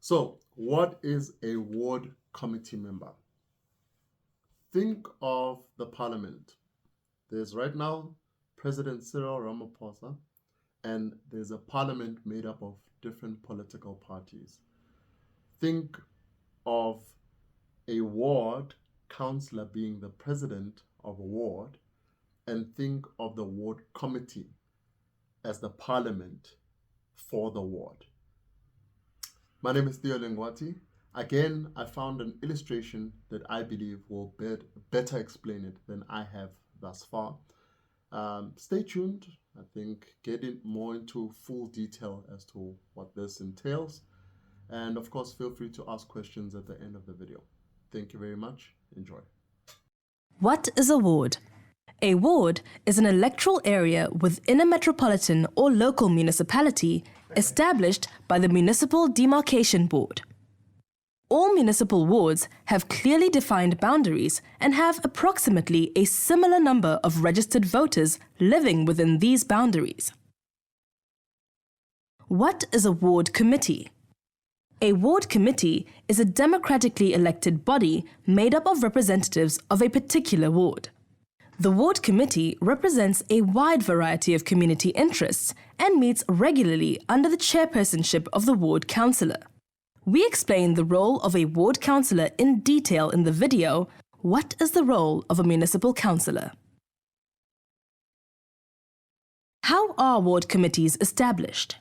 So, what is a ward committee member? Think of the parliament. There's right now President Cyril Ramaphosa, and there's a parliament made up of different political parties. Think of a ward councillor being the president of a ward, and think of the ward committee as the parliament for the ward. My name is Theo Lengwati. Again, I found an illustration that I believe will better explain it than I have thus far. Stay tuned. I think getting more into full detail as to what this entails. And of course, feel free to ask questions at the end of the video. Thank you very much. Enjoy. What is a ward? A ward is an electoral area within a metropolitan or local municipality established by the Municipal Demarcation Board. All municipal wards have clearly defined boundaries and have approximately a similar number of registered voters living within these boundaries. What is a ward committee? A ward committee is a democratically elected body made up of representatives of a particular ward. The ward committee represents a wide variety of community interests and meets regularly under the chairpersonship of the ward councillor. We explain the role of a ward councillor in detail in the video, What is the role of a municipal councillor? How are ward committees established?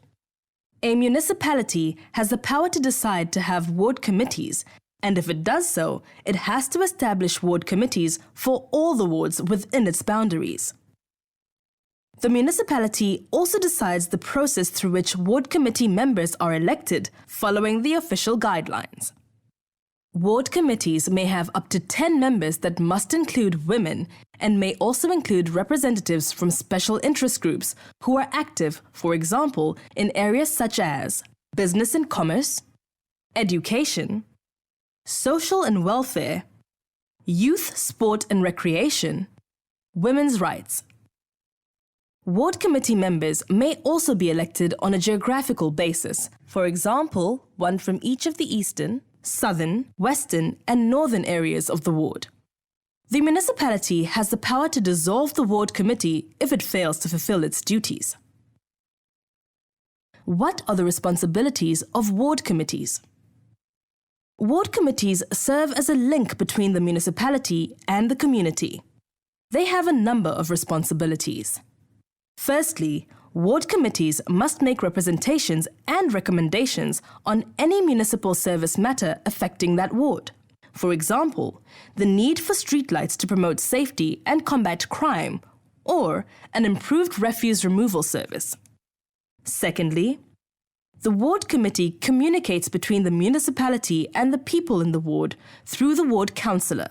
A municipality has the power to decide to have ward committees, and if it does so, it has to establish ward committees for all the wards within its boundaries. The municipality also decides the process through which ward committee members are elected following the official guidelines. Ward committees may have up to 10 members that must include women and may also include representatives from special interest groups who are active, for example, in areas such as business and commerce, education, social and welfare, youth, sport and recreation, women's rights. Ward committee members may also be elected on a geographical basis, for example, one from each of the eastern, southern, western and northern areas of the ward. The municipality has the power to dissolve the ward committee if it fails to fulfill its duties. What are the responsibilities of ward committees? Ward committees serve as a link between the municipality and the community. They have a number of responsibilities. Firstly, ward committees must make representations and recommendations on any municipal service matter affecting that ward. For example, the need for streetlights to promote safety and combat crime, or an improved refuse removal service. Secondly, the ward committee communicates between the municipality and the people in the ward through the ward councillor.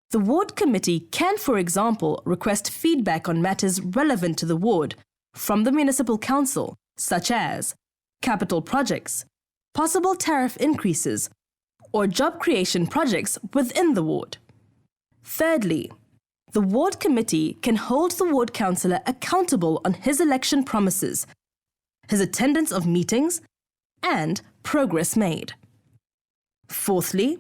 The ward committee can, for example, request feedback on matters relevant to the ward from the municipal council, such as capital projects, possible tariff increases, or job creation projects within the ward. Thirdly, the ward committee can hold the ward councillor accountable on his election promises, his attendance of meetings, and progress made. Fourthly,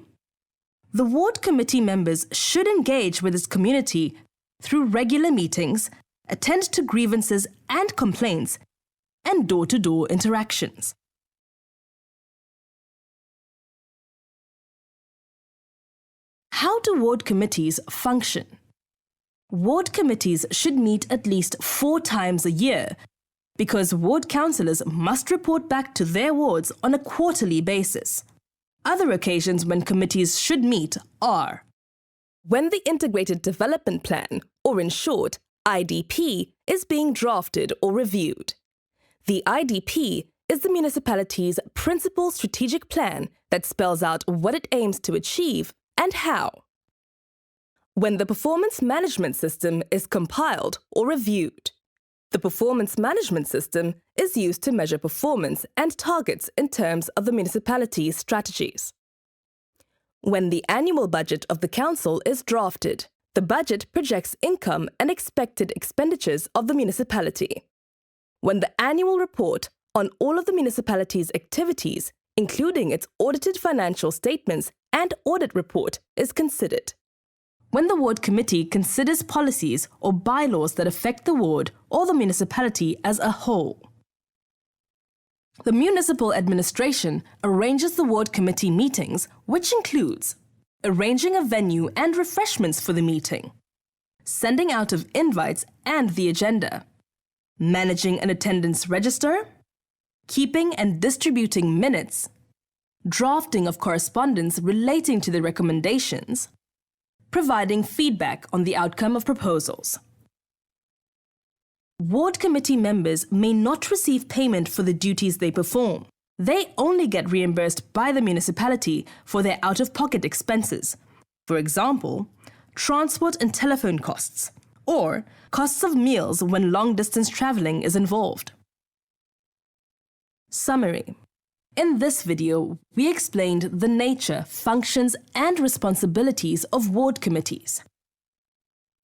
the ward committee members should engage with its community through regular meetings, attend to grievances and complaints, and door-to-door interactions. How do ward committees function? Ward committees should meet at least 4 times a year because ward councillors must report back to their wards on a quarterly basis. Other occasions when committees should meet are when the Integrated Development Plan, or in short, IDP, is being drafted or reviewed. The IDP is the municipality's principal strategic plan that spells out what it aims to achieve and how. When the Performance Management System is compiled or reviewed. The Performance Management System is used to measure performance and targets in terms of the municipality's strategies. When the annual budget of the council is drafted, the budget projects income and expected expenditures of the municipality. When the annual report on all of the municipality's activities including its audited financial statements and audit report, is considered. When the ward committee considers policies or bylaws that affect the ward or the municipality as a whole. The municipal administration arranges the ward committee meetings, which includes arranging a venue and refreshments for the meeting, sending out of invites and the agenda, managing an attendance register, keeping and distributing minutes, drafting of correspondence relating to the recommendations, providing feedback on the outcome of proposals. Ward committee members may not receive payment for the duties they perform. They only get reimbursed by the municipality for their out-of-pocket expenses. For example, transport and telephone costs, or costs of meals when long-distance traveling is involved. Summary. In this video, we explained the nature, functions, and responsibilities of ward committees.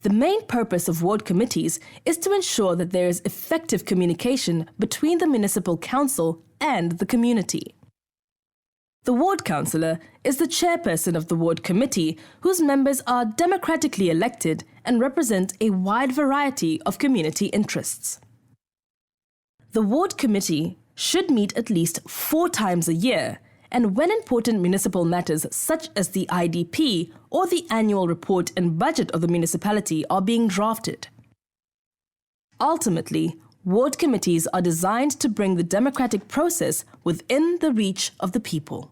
The main purpose of ward committees is to ensure that there is effective communication between the municipal council and the community. The ward councillor is the chairperson of the ward committee, whose members are democratically elected and represent a wide variety of community interests. The ward committee should meet at least 4 times a year, and when important municipal matters such as the IDP or the annual report and budget of the municipality are being drafted. Ultimately, ward committees are designed to bring the democratic process within the reach of the people.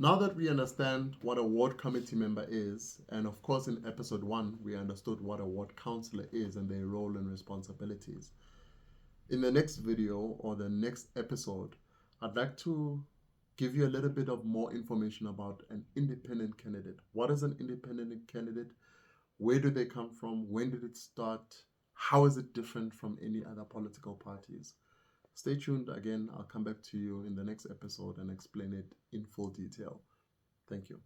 Now that we understand what a ward committee member is, and of course in episode 1 we understood what a ward councillor is and their role and responsibilities, in the next video or the next episode, I'd like to give you a little bit of more information about an independent candidate. What is an independent candidate? Where do they come from? When did it start? How is it different from any other political parties? Stay tuned. Again, I'll come back to you in the next episode and explain it in full detail. Thank you.